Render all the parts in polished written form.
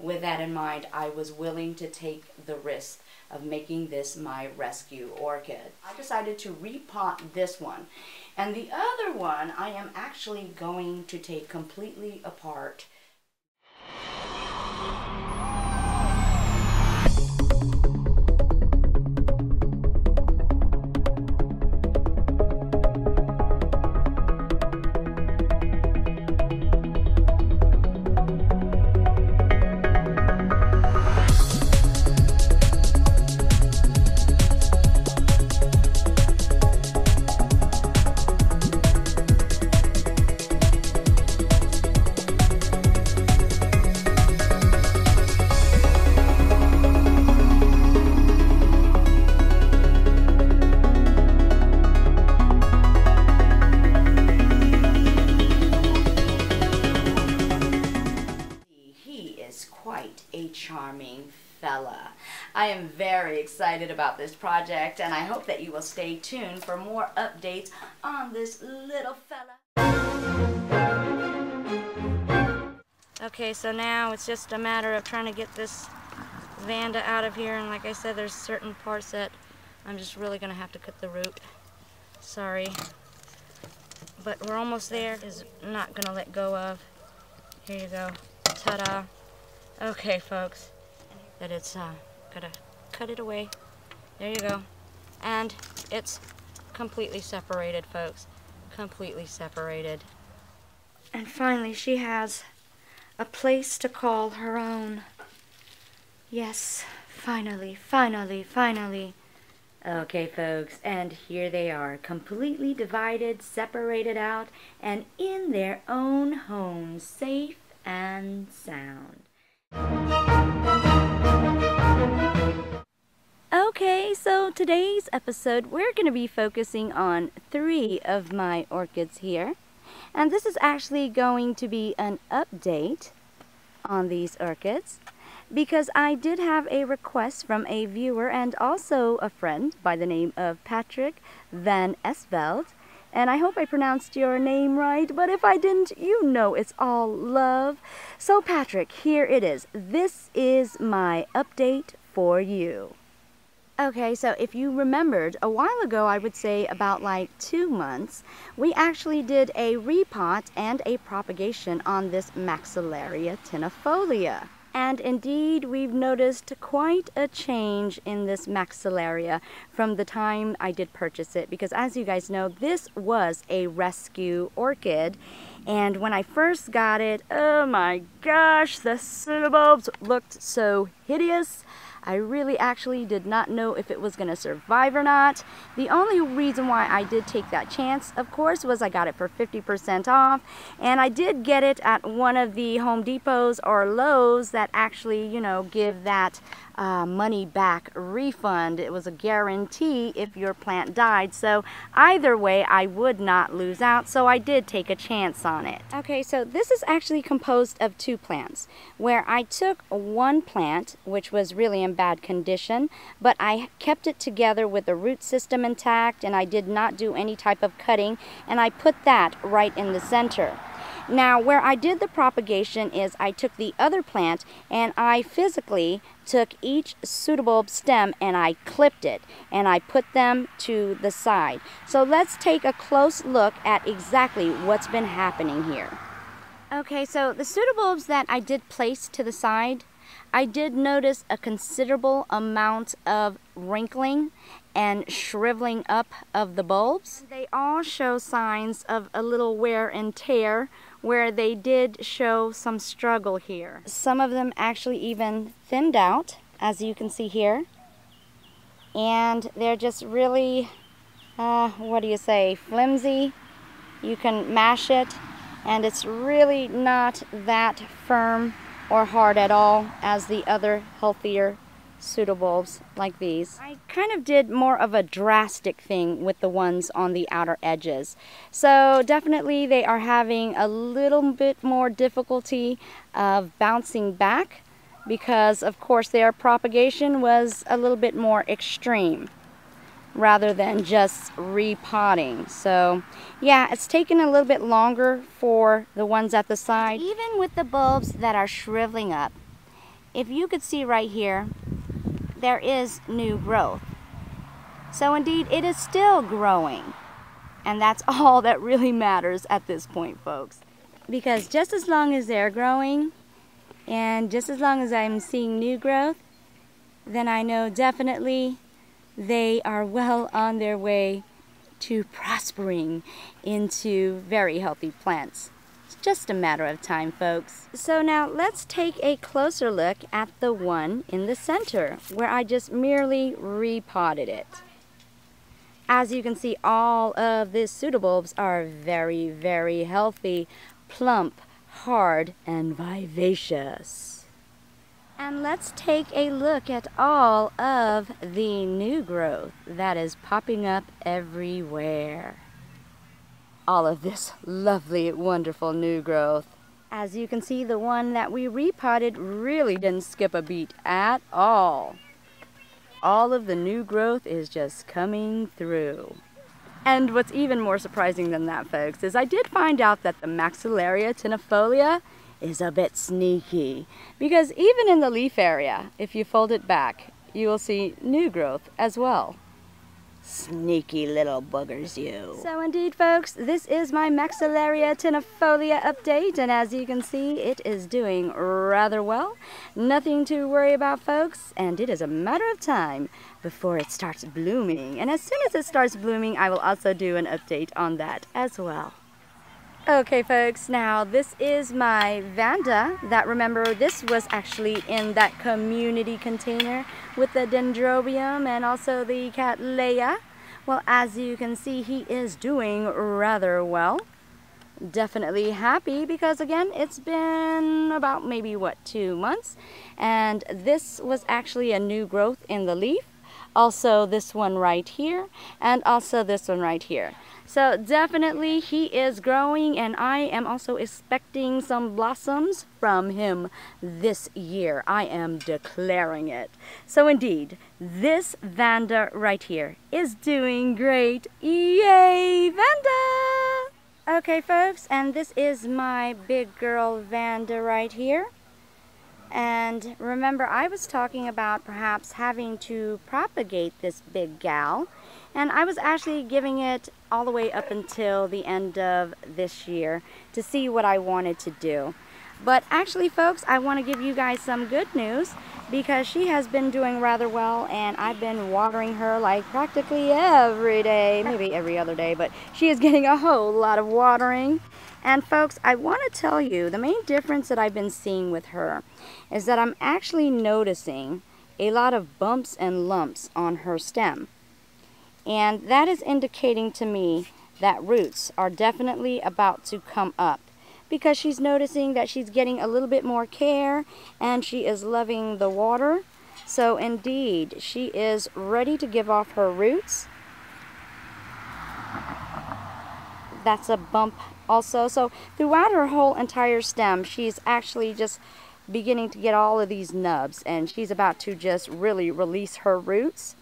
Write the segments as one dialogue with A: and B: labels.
A: with that in mind, I was willing to take the risk of making this my rescue orchid. I decided to repot this one. And the other one I am actually going to take completely apart. Quite a charming fella. I am very excited about this project, and I hope that you will stay tuned for more updates on this little fella. Okay, so now it's just a matter of trying to get this Vanda out of here, and like I said, there's certain parts that I'm just really gonna have to cut the root. Sorry, but we're almost there. Is not gonna let go of. Here you go. Ta-da. Okay, folks, that it's gotta cut it away. There you go. And it's completely separated, folks. Completely separated. And finally, she has a place to call her own. Yes, finally, finally, finally. Okay, folks, and here they are, completely divided, separated out, and in their own homes, safe and sound. Okay, so today's episode we're going to be focusing on 3 of my orchids here, and this is actually going to be an update on these orchids because I did have a request from a viewer and also a friend by the name of Patrick Van Esveld. And I hope I pronounced your name right, but if I didn't, you know it's all love. So Patrick, here it is. This is my update for you. Okay, so if you remembered, a while ago, I would say about like 2 months, we actually did a repot and a propagation on this Maxillaria tinifolia. And indeed, we've noticed quite a change in this Maxillaria from the time I did purchase it, because as you guys know, this was a rescue orchid. And when I first got it, oh my gosh, the pseudobulbs looked so hideous. I really actually did not know if it was going to survive or not. The only reason why I did take that chance, of course, was I got it for 50% off. And I did get it at one of the Home Depots or Lowe's that actually, you know, give that money back refund. It was a guarantee if your plant died. So either way, I would not lose out. So I did take a chance on it. Okay, so this is actually composed of 2 plants, where I took one plant, which was really in bad condition, but I kept it together with the root system intact, and I did not do any type of cutting, and I put that right in the center. Now, where I did the propagation is I took the other plant and I physically took each pseudobulb stem and I clipped it and I put them to the side. So let's take a close look at exactly what's been happening here. Okay, so the pseudobulbs that I did place to the side, I did notice a considerable amount of wrinkling and shriveling up of the bulbs. They all show signs of a little wear and tear, where they did show some struggle here. Some of them actually even thinned out, as you can see here. And they're just really, what do you say, flimsy. You can mash it, and it's really not that firm or hard at all as the other healthier pseudobulbs like these. I kind of did more of a drastic thing with the ones on the outer edges. So definitely they are having a little bit more difficulty of bouncing back because of course their propagation was a little bit more extreme rather than just repotting. So yeah, it's taken a little bit longer for the ones at the side. Even with the bulbs that are shriveling up, if you could see right here, there is new growth. So indeed, it is still growing. And that's all that really matters at this point, folks. Because just as long as they're growing, and just as long as I'm seeing new growth, then I know definitely they are well on their way to prospering into very healthy plants. It's just a matter of time, folks. So now let's take a closer look at the one in the center, where I just merely repotted it. As you can see, all of the pseudobulbs are very, very healthy, plump, hard, and vivacious. And let's take a look at all of the new growth that is popping up everywhere. All of this lovely, wonderful new growth. As you can see, the one that we repotted really didn't skip a beat at all. All of the new growth is just coming through. And what's even more surprising than that, folks, is I did find out that the Maxillaria Vanda is a bit sneaky. Because even in the leaf area, if you fold it back, you will see new growth as well. Sneaky little boogers, you. So indeed, folks, this is my Maxillaria Vanda update, and as you can see, it is doing rather well. Nothing to worry about, folks, and it is a matter of time before it starts blooming. And as soon as it starts blooming, I will also do an update on that as well. Okay, folks, now this is my Vanda. That, remember, this was actually in that community container with the dendrobium and also the cattleya. Well, as you can see, he is doing rather well. Definitely happy because, again, it's been about maybe, 2 months. And this was actually a new growth in the leaf. Also this one right here, and also this one right here. So definitely he is growing, and I am also expecting some blossoms from him this year. I am declaring it. So indeed, this Vanda right here is doing great. Yay, Vanda! Okay, folks, and this is my big girl Vanda right here. And remember, I was talking about perhaps having to propagate this big gal, and I was actually giving it all the way up until the end of this year to see what I wanted to do. But actually, folks, I want to give you guys some good news because she has been doing rather well, and I've been watering her like practically every day, maybe every other day, but she is getting a whole lot of watering. And folks, I want to tell you, the main difference that I've been seeing with her is that I'm actually noticing a lot of bumps and lumps on her stem. And that is indicating to me that roots are definitely about to come up, because she's noticing that she's getting a little bit more care and she is loving the water. So indeed, she is ready to give off her roots. That's a bump also. So throughout her whole entire stem, she's actually just beginning to get all of these nubs, and she's about to just really release her roots.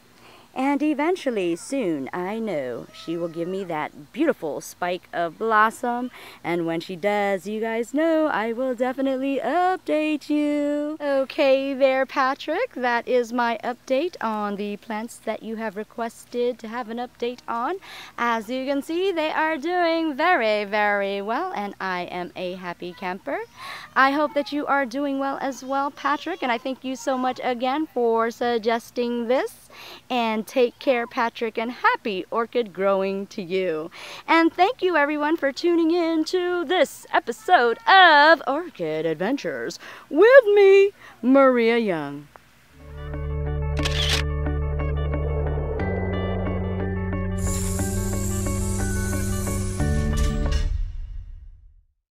A: And eventually, soon, I know, she will give me that beautiful spike of blossom. And when she does, you guys know, I will definitely update you. Okay there, Patrick. That is my update on the plants that you have requested to have an update on. As you can see, they are doing very, very well, and I am a happy camper. I hope that you are doing well as well, Patrick, and I thank you so much again for suggesting this. And take care, Patrick, and happy orchid growing to you. And thank you, everyone, for tuning in to this episode of Orchid Adventures with me, Maria Young.